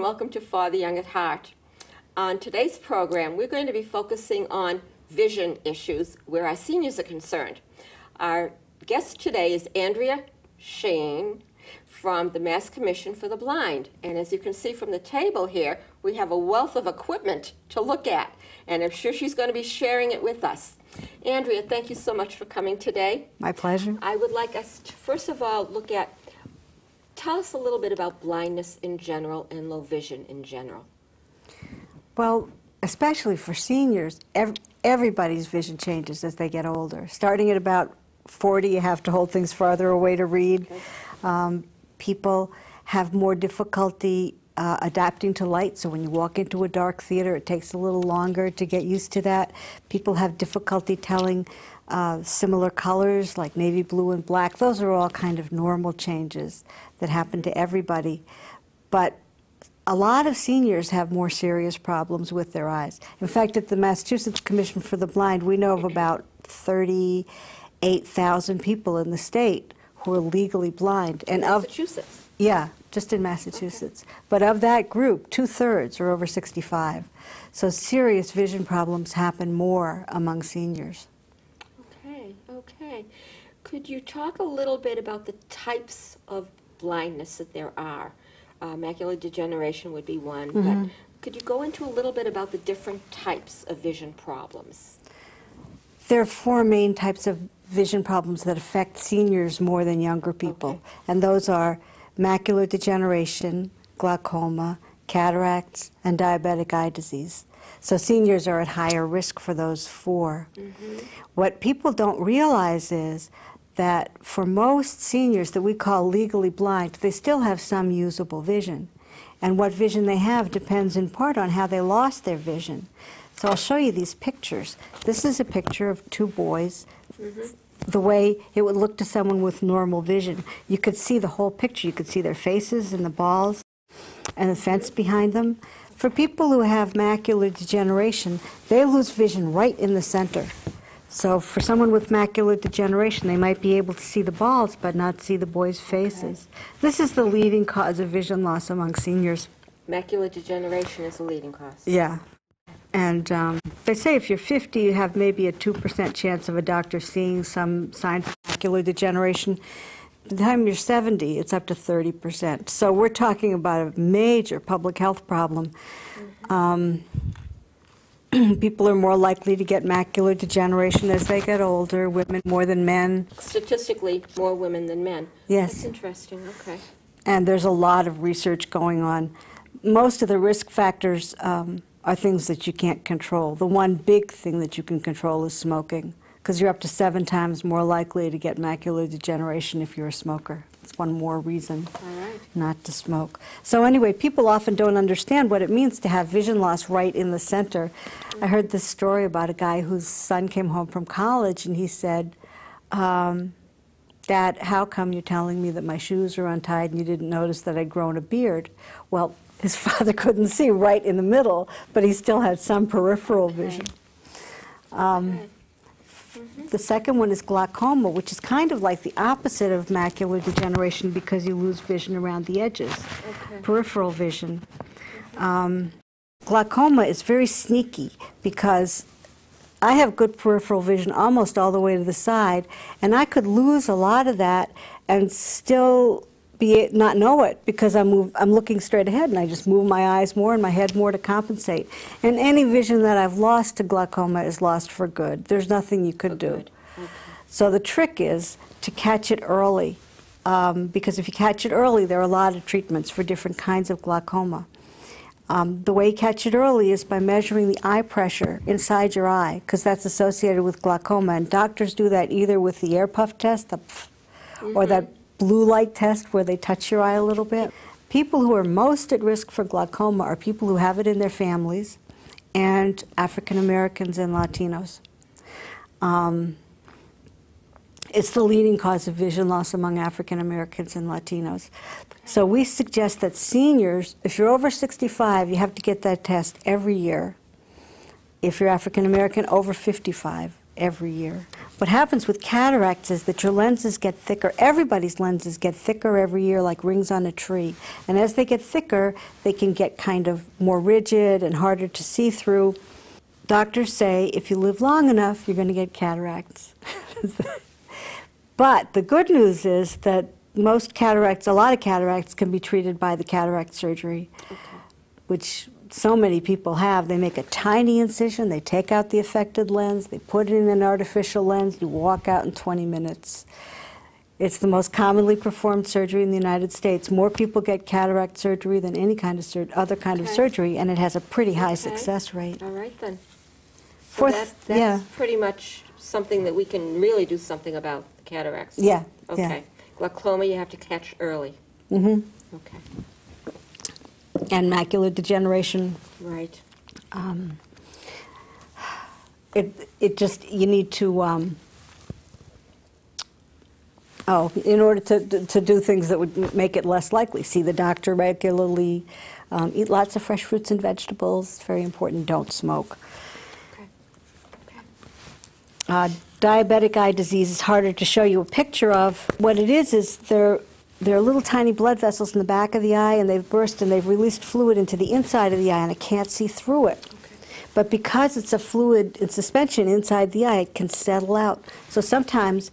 welcome to For the Young at Heart. On today's program, we're going to be focusing on vision issues where our seniors are concerned. Our guest today is Andrea Schein from the Mass Commission for the Blind. And as you can see from the table here, we have a wealth of equipment to look at. And I'm sure she's going to be sharing it with us. Andrea, thank you so much for coming today. My pleasure. I would like us to, first of all, tell us a little bit about blindness in general and low vision in general. Well, especially for seniors, everybody's vision changes as they get older. Starting at about 40, you have to hold things farther away to read. Okay. People have more difficulty adapting to light, so when you walk into a dark theater, it takes a little longer to get used to that. People have difficulty telling similar colors like navy blue and black. Those are all kind of normal changes that happen to everybody. But a lot of seniors have more serious problems with their eyes. In fact, at the Massachusetts Commission for the Blind, we know of about 38,000 people in the state who are legally blind. And Massachusetts? Yeah, just in Massachusetts. Okay. But of that group, 2/3 are over 65. So serious vision problems happen more among seniors. Okay. Could you talk a little bit about the types of blindness that there are? Macular degeneration would be one, but could you go into a little bit about the different types of vision problems? There are 4 main types of vision problems that affect seniors more than younger people, and those are macular degeneration, glaucoma, cataracts, and diabetic eye disease. So seniors are at higher risk for those 4. What people don't realize is that for most seniors that we call legally blind, they still have some usable vision. And what vision they have depends in part on how they lost their vision. So I'll show you these pictures. This is a picture of 2 boys, the way it would look to someone with normal vision. You could see the whole picture. You could see their faces and the balls and the fence behind them. For people who have macular degeneration, they lose vision right in the center. So for someone with macular degeneration, they might be able to see the balls but not see the boys' faces. This is the leading cause of vision loss among seniors. Macular degeneration is the leading cause. Yeah. And they say if you're 50, you have maybe a 2% chance of a doctor seeing some signs of macular degeneration. By the time you're 70, it's up to 30%. So we're talking about a major public health problem. People are more likely to get macular degeneration as they get older, women more than men. Statistically, more women than men. Yes. That's interesting, okay. And there's a lot of research going on. Most of the risk factors are things that you can't control. The one big thing that you can control is smoking, because you're up to 7 times more likely to get macular degeneration if you're a smoker. It's one more reason not to smoke. So anyway, people often don't understand what it means to have vision loss right in the center. I heard this story about a guy whose son came home from college and he said, Dad, how come you're telling me that my shoes are untied and you didn't notice that I'd grown a beard? Well, his father couldn't see right in the middle, but he still had some peripheral vision. The second one is glaucoma, which is kind of like the opposite of macular degeneration because you lose vision around the edges, peripheral vision. Glaucoma is very sneaky because I have good peripheral vision almost all the way to the side, and I could lose a lot of that and still not know it because I'm looking straight ahead and I just move my eyes more and my head more to compensate. And any vision that I've lost to glaucoma is lost for good. There's nothing you could do. So the trick is to catch it early, because if you catch it early, there are a lot of treatments for different kinds of glaucoma. The way you catch it early is by measuring the eye pressure inside your eye, because that's associated with glaucoma. And doctors do that either with the air puff test, or that blue light test where they touch your eye a little bit. People who are most at risk for glaucoma are people who have it in their families and African Americans and Latinos. It's the leading cause of vision loss among African Americans and Latinos. So we suggest that seniors, if you're over 65, you have to get that test every year. If you're African American, over 55. every year. What happens with cataracts is that your lenses get thicker. Everybody's lenses get thicker every year like rings on a tree. And as they get thicker, they can get kind of more rigid and harder to see through. Doctors say if you live long enough, you're going to get cataracts. But the good news is that most cataracts, a lot of cataracts, can be treated by the cataract surgery, which so many people have. They make a tiny incision, they take out the affected lens, they put it in an artificial lens, you walk out in 20 minutes. It's the most commonly performed surgery in the United States. More people get cataract surgery than any kind of other kind of surgery, and it has a pretty high success rate. All right, then. So that's pretty much something that we can really do something about, the cataracts. Yeah. Okay. Yeah. Glaucoma you have to catch early. Mm-hmm. Okay. And macular degeneration. Right. It just, you need to, in order to do things that would make it less likely, see the doctor regularly, eat lots of fresh fruits and vegetables, it's very important, don't smoke. Okay. Diabetic eye disease is harder to show you a picture of. What it is there are little tiny blood vessels in the back of the eye, and they've burst and they've released fluid into the inside of the eye, and I can't see through it. Okay. But because it's a fluid in suspension inside the eye, it can settle out. So sometimes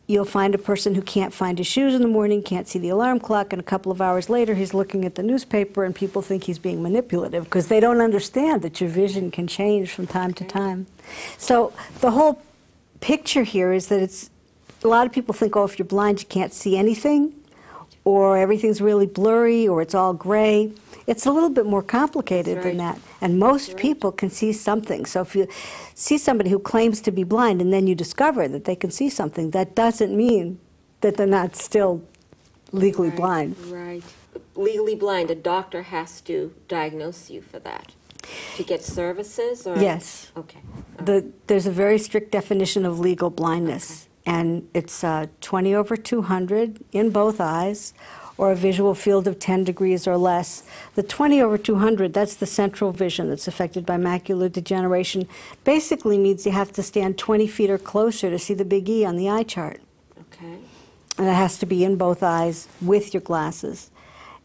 you'll find a person who can't find his shoes in the morning, can't see the alarm clock, and a couple of hours later he's looking at the newspaper and people think he's being manipulative because they don't understand that your vision can change from time to time. So the whole picture here is that a lot of people think, oh, if you're blind you can't see anything, or everything's really blurry, or it's all gray. It's a little bit more complicated than that, and most people can see something. So if you see somebody who claims to be blind and then you discover that they can see something, that doesn't mean that they're not still legally blind. Right. Legally blind, a doctor has to diagnose you for that. To get services? Or? Yes. Okay. There's a very strict definition of legal blindness, and it's 20/200 in both eyes, or a visual field of 10 degrees or less. The 20/200, that's the central vision that's affected by macular degeneration. Basically means you have to stand 20 feet or closer to see the big E on the eye chart. Okay. And it has to be in both eyes with your glasses.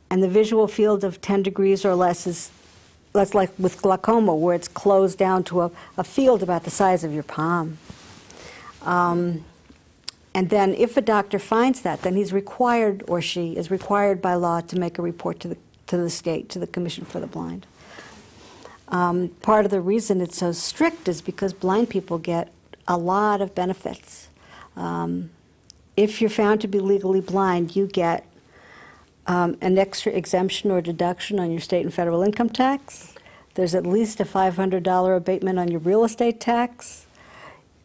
And the visual field of 10 degrees or less that's like with glaucoma, where it's closed down to a field about the size of your palm. And then if a doctor finds that, then he's required, or she is required by law, to make a report to the state, to the Commission for the Blind. Part of the reason it's so strict is because blind people get a lot of benefits. If you're found to be legally blind, you get an extra exemption or deduction on your state and federal income tax. There's at least a $500 abatement on your real estate tax.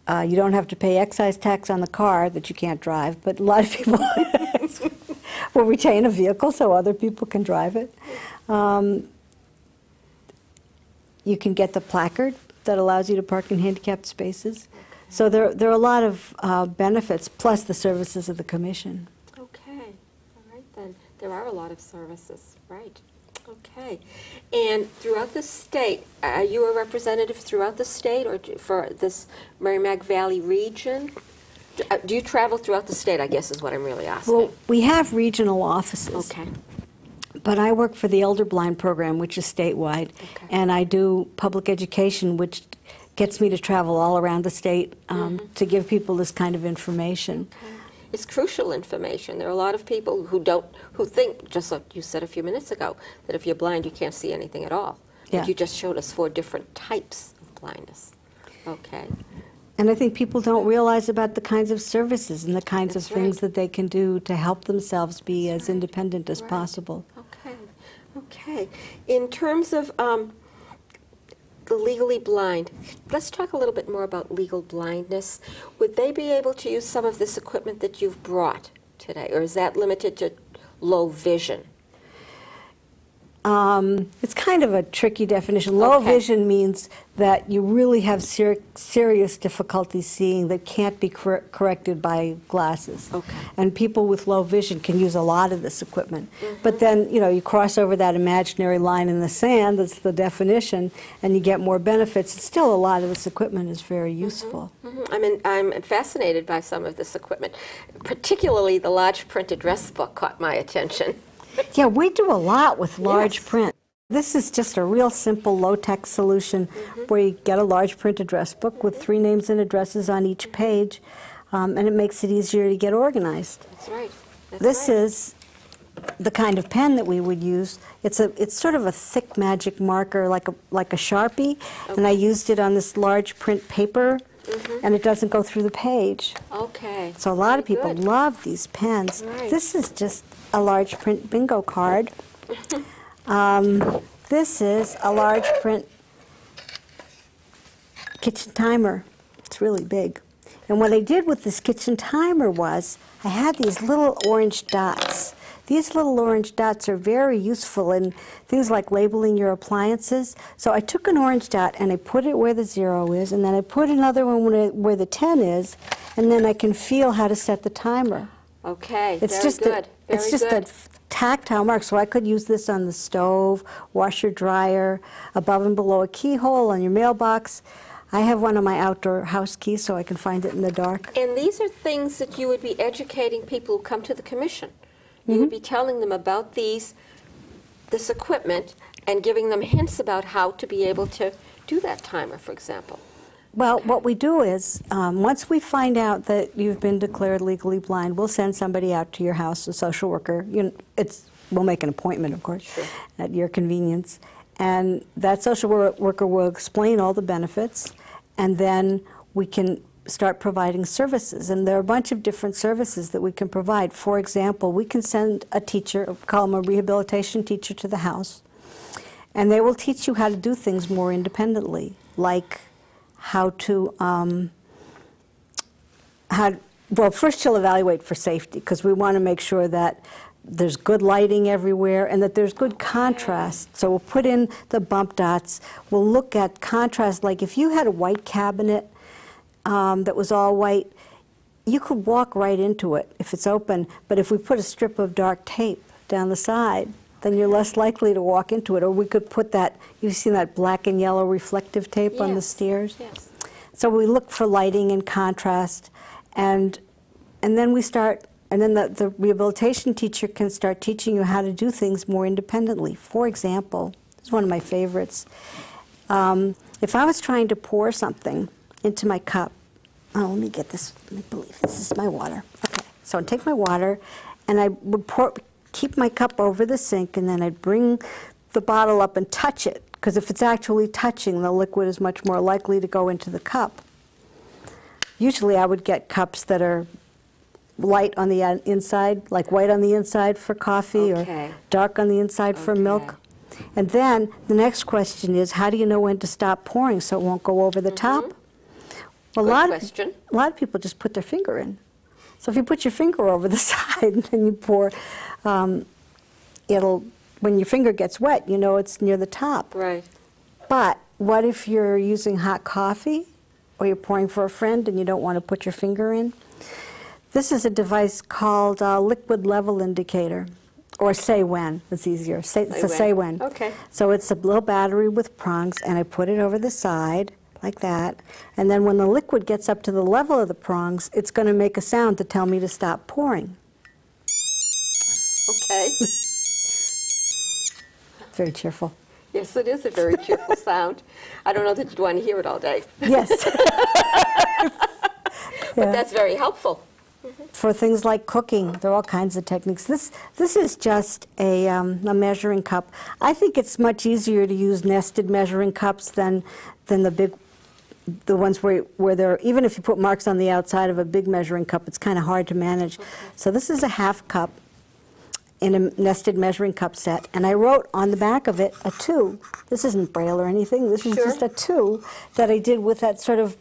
You don't have to pay excise tax on the car that you can't drive, but a lot of people will retain a vehicle so other people can drive it. You can get the placard that allows you to park in handicapped spaces. So there are a lot of benefits, plus the services of the Commission. Okay. All right, then. There are a lot of services, right. Okay. And throughout the state, are you a representative throughout the state, or for this Merrimack Valley region? Do you travel throughout the state, I guess is what I'm really asking. Well, we have regional offices. Okay. But I work for the Elder Blind Program, which is statewide, and I do public education, which gets me to travel all around the state to give people this kind of information. Okay. It's crucial information. There are a lot of people who think, just like you said a few minutes ago, that if you're blind, you can't see anything at all. Yeah. But you just showed us 4 different types of blindness. Okay. And I think people don't realize about the kinds of services and the kinds of things that they can do to help themselves be as independent as possible. Okay. Okay. In terms of the legally blind, let's talk a little bit more about legal blindness. Would they be able to use some of this equipment that you've brought today, or is that limited to low vision? It's kind of a tricky definition. Low Okay. vision means that you really have serious difficulty seeing that can't be corrected by glasses. Okay. And people with low vision can use a lot of this equipment. But then, you know, you cross over that imaginary line in the sand, that's the definition, and you get more benefits. Still, a lot of this equipment is very useful. I'm fascinated by some of this equipment. Particularly the large print address book caught my attention. Yeah, we do a lot with large Yes. print. This is just a real simple low-tech solution where you get a large print address book with 3 names and addresses on each page, and it makes it easier to get organized. That's right. That's This right. is the kind of pen that we would use. It's sort of a thick magic marker, like a Sharpie, and I used it on this large print paper, and it doesn't go through the page. Okay. So a lot of Very people good. love these pens. Right. This is just a large print bingo card. This is a large print kitchen timer. It's really big. And what I did with this kitchen timer was I had these little orange dots. These little orange dots are very useful in things like labeling your appliances. So I took an orange dot and I put it where the 0 is, and then I put another one where the 10 is, and then I can feel how to set the timer. Okay. It's Very just good. it's Very just good. a tactile mark, so I could use this on the stove, washer, dryer, above and below a keyhole, on your mailbox. I have one on my outdoor house key so I can find it in the dark. And these are things that you would be educating people who come to the commission. You would be telling them about this equipment and giving them hints about how to be able to do that timer, for example. Well, what we do is, once we find out that you've been declared legally blind, we'll send somebody out to your house, a social worker. We'll make an appointment, of course, Sure. at your convenience. And that social worker will explain all the benefits, and then we can start providing services. And there are a bunch of different services that we can provide. For example, we can send a teacher, call them a rehabilitation teacher, to the house, and they will teach you how to do things more independently, like how to, well, first she'll evaluate for safety, because we want to make sure that there's good lighting everywhere and that there's good contrast. So we'll put in the bump dots. We'll look at contrast, like if you had a white cabinet that was all white, you could walk right into it if it's open, but if we put a strip of dark tape down the side, then you're less likely to walk into it. Or we could put that, you've seen that black and yellow reflective tape on the Yes. stairs? Yes. So we look for lighting and contrast, and then we start, and then the rehabilitation teacher can start teaching you how to do things more independently. For example, this is one of my favorites. If I was trying to pour something into my cup, let me get this, make believe this is my water. Okay, so I'd take my water, and I would keep my cup over the sink, and then I'd bring the bottle up and touch it, because if it's actually touching, the liquid is much more likely to go into the cup. Usually I would get cups that are light on the inside, like white on the inside for coffee, Okay. or dark on the inside for milk. And then the next question is, how do you know when to stop pouring so it won't go over the top? Well, Good question. a lot of people just put their finger in. So if you put your finger over the side and you pour, when your finger gets wet, you know it's near the top. Right. But what if you're using hot coffee, or you're pouring for a friend and you don't want to put your finger in? This is a device called a liquid level indicator, or say when. It's easier. It's a say when. Okay. So it's a little battery with prongs, and I put it over the side like that. And then when the liquid gets up to the level of the prongs, it's going to make a sound to tell me to stop pouring. Okay. Very cheerful. Yes, it is a very cheerful sound. I don't know that you'd want to hear it all day, Yes. but that's very helpful. For things like cooking, there are all kinds of techniques. This is just a measuring cup. I think it's much easier to use nested measuring cups than the ones where there, even if you put marks on the outside of a big measuring cup, it's kind of hard to manage. Okay. So this is a half cup in a nested measuring cup set, and I wrote on the back of it a 2. This isn't Braille or anything. This is just a 2 that I did with that sort of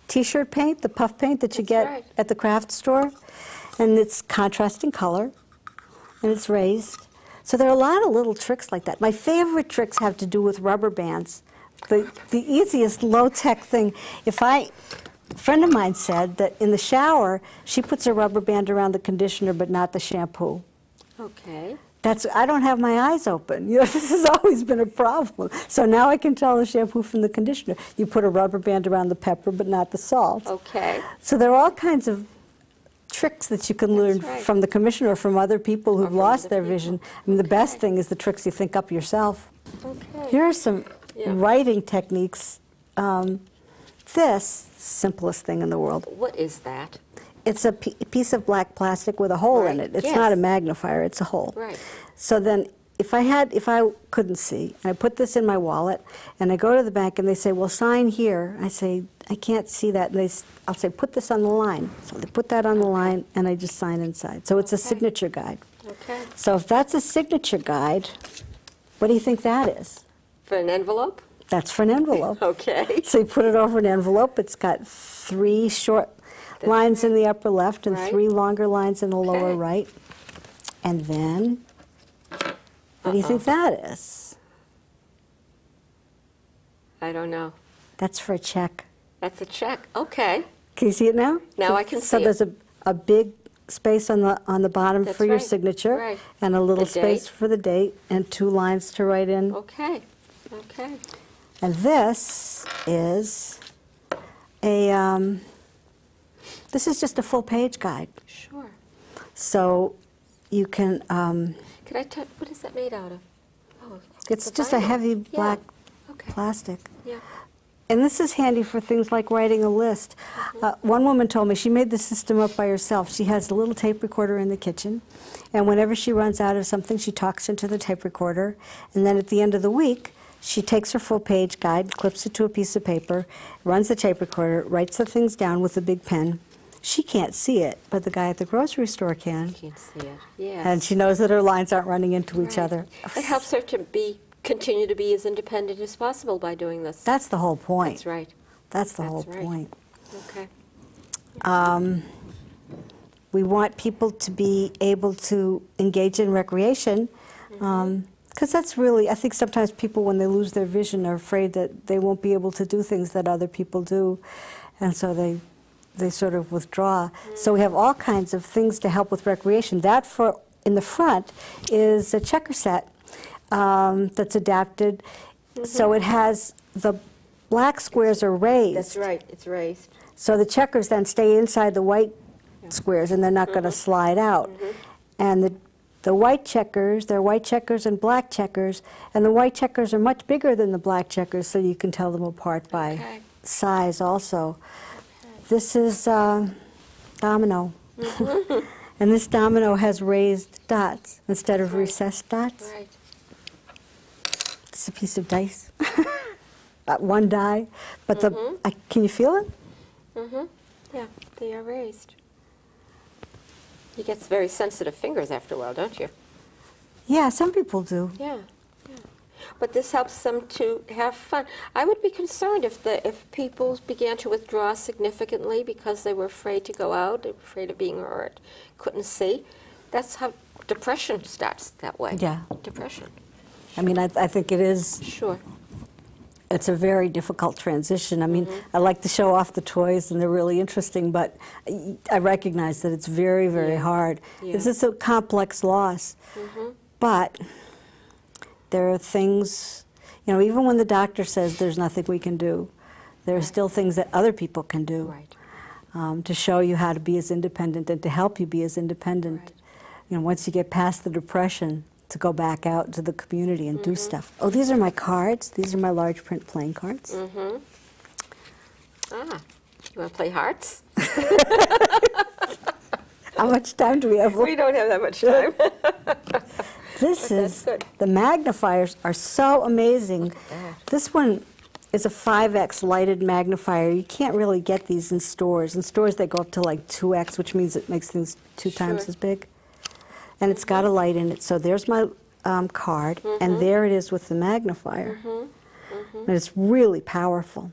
T-shirt paint, the puff paint that you get at the craft store, and it's contrasting color, and it's raised. So there are a lot of little tricks like that. My favorite tricks have to do with rubber bands. The easiest low-tech thing, a friend of mine said that in the shower, she puts a rubber band around the conditioner but not the shampoo. Okay. I don't have my eyes open. You know, this has always been a problem. So now I can tell the shampoo from the conditioner. You put a rubber band around the pepper but not the salt. Okay. So there are all kinds of tricks that you can learn from the commissioner or from other people who've lost their vision. I mean, the best thing is the tricks you think up yourself. Okay. Here are some writing techniques. This, simplest thing in the world. What is that? It's a piece of black plastic with a hole in it. It's not a magnifier, it's a hole. Right. So then if I couldn't see, and I put this in my wallet, and I go to the bank and they say, well, sign here. I say, I can't see that. And I'll say, put this on the line. So they put that on the line, and I just sign inside. So it's a signature guide. Okay. So if that's a signature guide, what do you think that is? For an envelope? That's for an envelope. Okay. So you put it over an envelope. It's got 3 short lines in the upper left and 3 longer lines in the lower right. And then, what do you think that is? I don't know. That's for a check. That's a check. Okay. Can you see it now? Now I can see So there's a big space on the bottom for your signature, and a little space for the date, and 2 lines to write in. Okay. Okay. And this is this is just a full page guide. Sure. So you can. Could I touch? What is that made out of? Oh, It's just a heavy black plastic. Yeah. And this is handy for things like writing a list. One woman told me she made the system up by herself. She has a little tape recorder in the kitchen, and whenever she runs out of something, she talks into the tape recorder, and then at the end of the week, she takes her full page guide, clips it to a piece of paper, runs the tape recorder, writes the things down with a big pen. She can't see it, but the guy at the grocery store can. Can't see it. Yes. And she knows that her lines aren't running into each other. It helps her to continue to be as independent as possible by doing this. That's the whole point. That's right. That's the whole point. Okay. We want people to be able to engage in recreation, because that's really, I think sometimes people, when they lose their vision, are afraid that they won't be able to do things that other people do, and so they sort of withdraw. So we have all kinds of things to help with recreation. That in the front is a checker set that's adapted. So it has the black squares are raised. That's right. It's raised. So the checkers then stay inside the white squares, and they're not going to slide out. And the white checkers, there are white checkers and black checkers, and the white checkers are much bigger than the black checkers, so you can tell them apart by size also. This is domino. And this domino has raised dots instead of recessed dots. Right. It's a piece of dice. One die. But can you feel it? Yeah, they are raised. You get very sensitive fingers after a while, don't you? Yeah, some people do. Yeah. But this helps them to have fun. I would be concerned if people began to withdraw significantly because they were afraid to go out, they were afraid of being hurt, couldn't see. That's how depression starts that way. Yeah. Depression. I mean, I think it is. Sure. It's a very difficult transition. I mean, I like to show off the toys, and they're really interesting, but I recognize that it's very, very hard. This is a complex loss. But there are things, you know, even when the doctor says there's nothing we can do, there are still things that other people can do to show you how to be as independent and to help you be as independent. You know, once you get past the depression, to go back out into the community and do stuff. Oh, these are my cards. These are my large print playing cards. Ah, you want to play hearts? How much time do we have? We don't have that much time. This is, the magnifiers are so amazing. This one is a 5x lighted magnifier. You can't really get these in stores. In stores they go up to like 2x, which means it makes things 2 times as big. And it's got a light in it. So there's my card, and there it is with the magnifier. And it's really powerful.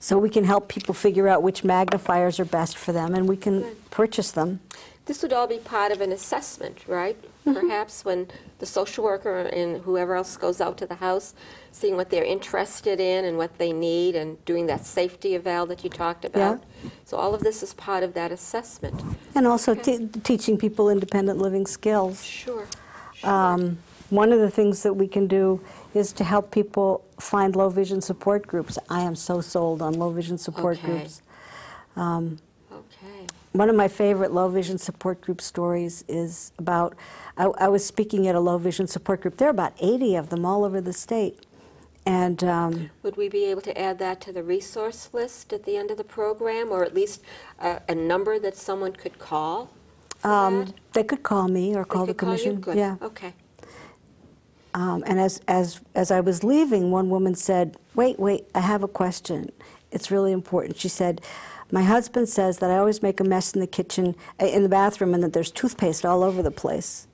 So we can help people figure out which magnifiers are best for them, and we can purchase them. this would all be part of an assessment, right? Perhaps when the social worker and whoever else goes out to the house, seeing what they're interested in and what they need, and doing that safety eval that you talked about. So all of this is part of that assessment. And also teaching people independent living skills. Sure. One of the things that we can do is to help people find low vision support groups. I am so sold on low vision support groups. One of my favorite low vision support group stories is about, I was speaking at a low vision support group. There are about 80 of them all over the state. And would we be able to add that to the resource list at the end of the program, or at least a number that someone could call? They could call me or call the commission. Call you? Good. Yeah. Okay. And as I was leaving, one woman said, wait, I have a question. It's really important. She said, my husband says that I always make a mess in the kitchen, in the bathroom, and that there's toothpaste all over the place.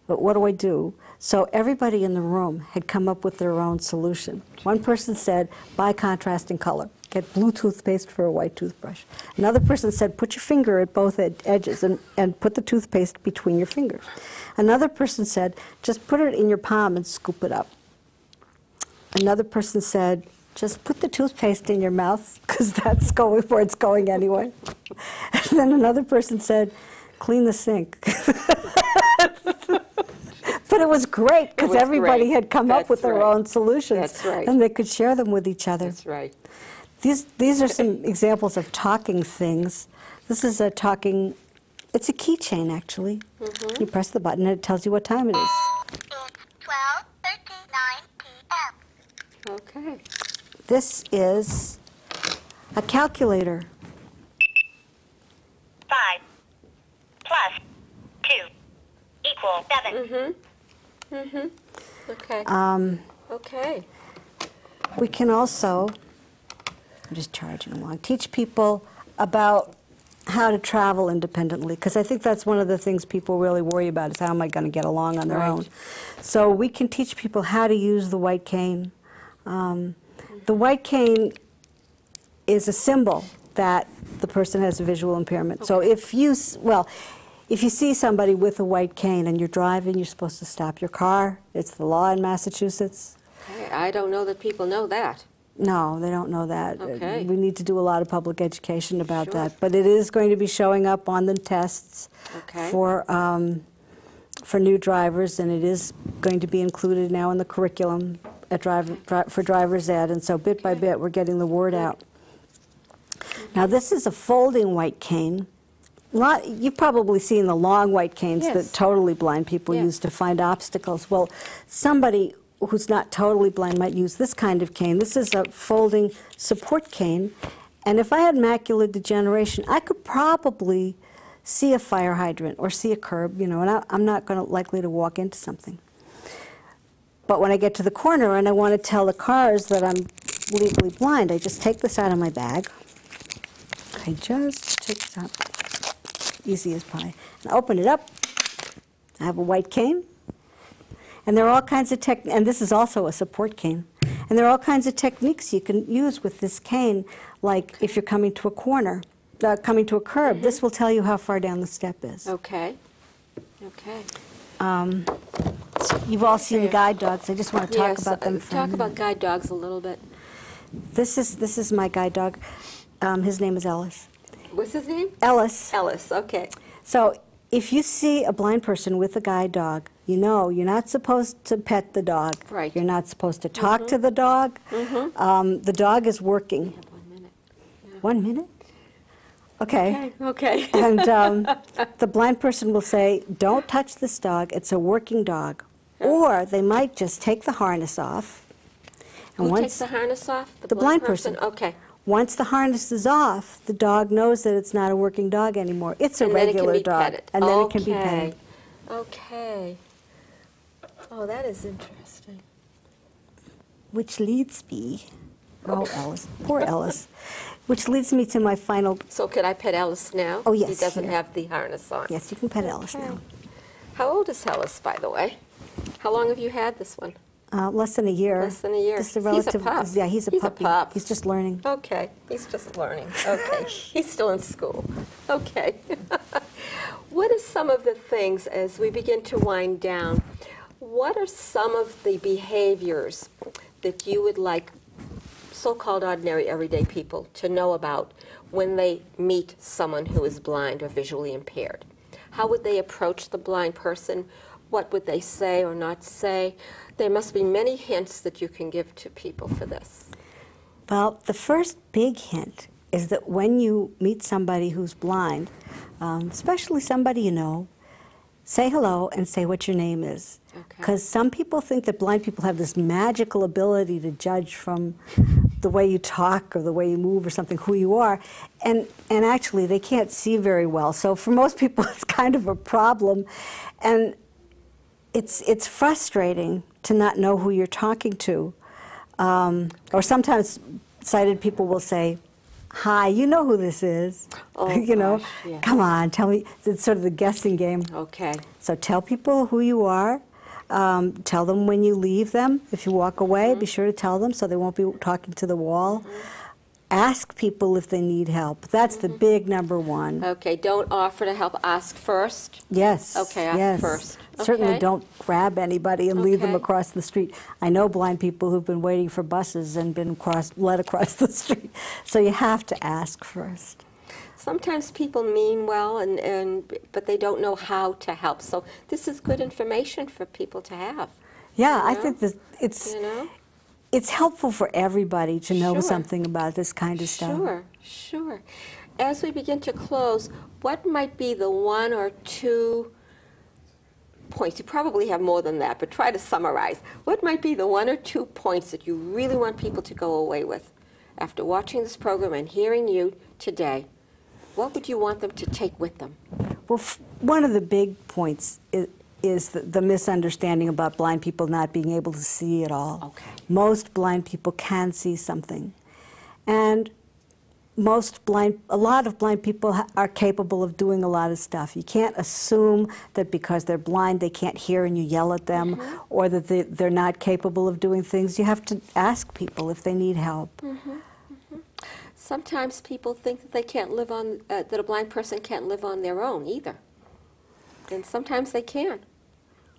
But what do I do? So everybody in the room had come up with their own solution. One person said, buy contrasting color. Get blue toothpaste for a white toothbrush. Another person said, put your finger at both edges and put the toothpaste between your fingers. Another person said, just put it in your palm and scoop it up. Another person said, just put the toothpaste in your mouth, because that's going where it's going anyway. And then another person said, clean the sink. But it was great, because everybody had come up with their own solutions. That's right. And they could share them with each other. That's right. These are some examples of talking things. This is a talking, it's a keychain, actually. You press the button and it tells you what time it is. 12:39 p.m. Okay. This is a calculator. 5 plus 2 equals 7. Okay. Okay. We can also, I'm just charging along, teach people about how to travel independently, because I think that's one of the things people really worry about is how am I going to get along on their own. So we can teach people how to use the white cane. The white cane is a symbol that the person has a visual impairment. So if you see somebody with a white cane and you're driving, you're supposed to stop your car. It's the law in Massachusetts. Okay. I don't know that people know that. No, they don't know that. Okay. We need to do a lot of public education about that. But it is going to be showing up on the tests for new drivers, and it is going to be included now in the curriculum at for driver's ed. And so bit by bit, we're getting the word out. Now, this is a folding white cane. You've probably seen the long white canes that totally blind people use to find obstacles. Well, somebody who's not totally blind might use this kind of cane. This is a folding support cane. And if I had macular degeneration, I could probably see a fire hydrant or see a curb, and I'm not likely to walk into something. But when I get to the corner and I want to tell the cars that I'm legally blind, I just take this out of my bag. I just take this out, easy as pie, and open it up. I have a white cane. And there are all kinds of and this is also a support cane. And there are all kinds of techniques you can use with this cane, like if you're coming to a corner, coming to a curb, this will tell you how far down the step is. Okay. Okay. So you've all seen guide dogs. I just want to talk about them for a talk minute. about guide dogs a little bit. This is my guide dog. His name is Ellis. What's his name? Ellis. Ellis, okay. So if you see a blind person with a guide dog, you're not supposed to pet the dog. Right. You're not supposed to talk to the dog. The dog is working. 1 minute. Yeah. 1 minute? Okay. Okay. And the blind person will say, don't touch this dog, it's a working dog. Or they might just take the harness off. And Who takes the harness off? The blind person. Okay. Once the harness is off, the dog knows that it's not a working dog anymore. It's a regular dog. And then it can be petted. Okay. Oh, that is interesting. Which leads me, Ellis, poor Ellis, which leads me to my final. So could I pet Ellis now? Oh, yes. He doesn't here. have the harness on. Yes, you can pet Ellis now. How old is Ellis, by the way? How long have you had this one? Less than a year. Less than a year. Just a relative, He's a pup. Yeah, he's a puppy. A pup. He's just learning. Okay, he's just learning. Okay, he's still in school. Okay. What are some of the things, as we begin to wind down, what are some of the behaviors that you would like so-called ordinary everyday people to know about when they meet someone who is blind or visually impaired? How would they approach the blind person? What would they say or not say? There must be many hints that you can give to people for this. Well, the first big hint is that when you meet somebody who's blind, especially somebody you know, say hello and say what your name is. Because some people think that blind people have this magical ability to judge from the way you talk or the way you move or something who you are, and actually they can't see very well. So for most people it's kind of a problem, and it's frustrating to not know who you're talking to. Or sometimes sighted people will say, "Hi, you know who this is." Oh, you know, gosh, yes. Come on, tell me. It's sort of the guessing game. Okay. So tell people who you are. Tell them when you leave them. If you walk away, be sure to tell them so they won't be talking to the wall. Ask people if they need help. That's the big number one. Okay, don't offer to help. Ask first. Yes. Okay, ask yes. first. Certainly Okay. don't grab anybody and leave them Okay. across the street. I know blind people who've been waiting for buses and been led across the street. So you have to ask first. Sometimes people mean well, but they don't know how to help. So this is good information for people to have. Yeah, You I know? think that it's You know? it's helpful for everybody to know Sure. something about this kind of stuff. Sure, sure. As we begin to close, what might be the one or two points? You probably have more than that, but try to summarize. What might be the one or two points that you really want people to go away with after watching this program and hearing you today? What would you want them to take with them? Well, one of the big points is the misunderstanding about blind people not being able to see at all. Okay. Most blind people can see something. And a lot of blind people are capable of doing a lot of stuff. You can't assume that because they're blind they can't hear and you yell at them, or that they're not capable of doing things. You have to ask people if they need help. Sometimes people think that they can't live on, that a blind person can't live on their own either. And sometimes they can.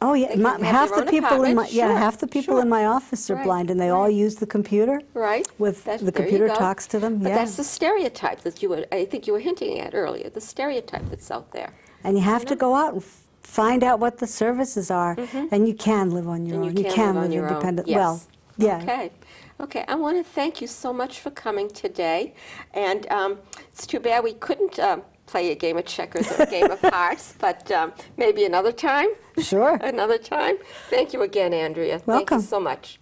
Oh yeah, They can have half their the own people in my apartment. Sure, half the people sure. in my office are Right, blind, and they all right. use the computer. Right. With That's- the there you computer go. talks to them. But yeah. that's the stereotype that I think you were hinting at earlier, the stereotype that's out there. And you have to go out and find out what the services are, and you can live on your And own. you can live on your own. independent. Yes. Well, yeah. Okay. Okay, I want to thank you so much for coming today. And it's too bad we couldn't play a game of checkers or a game of hearts, but maybe another time. Sure. Another time. Thank you again, Andrea. Thank Welcome. you so much.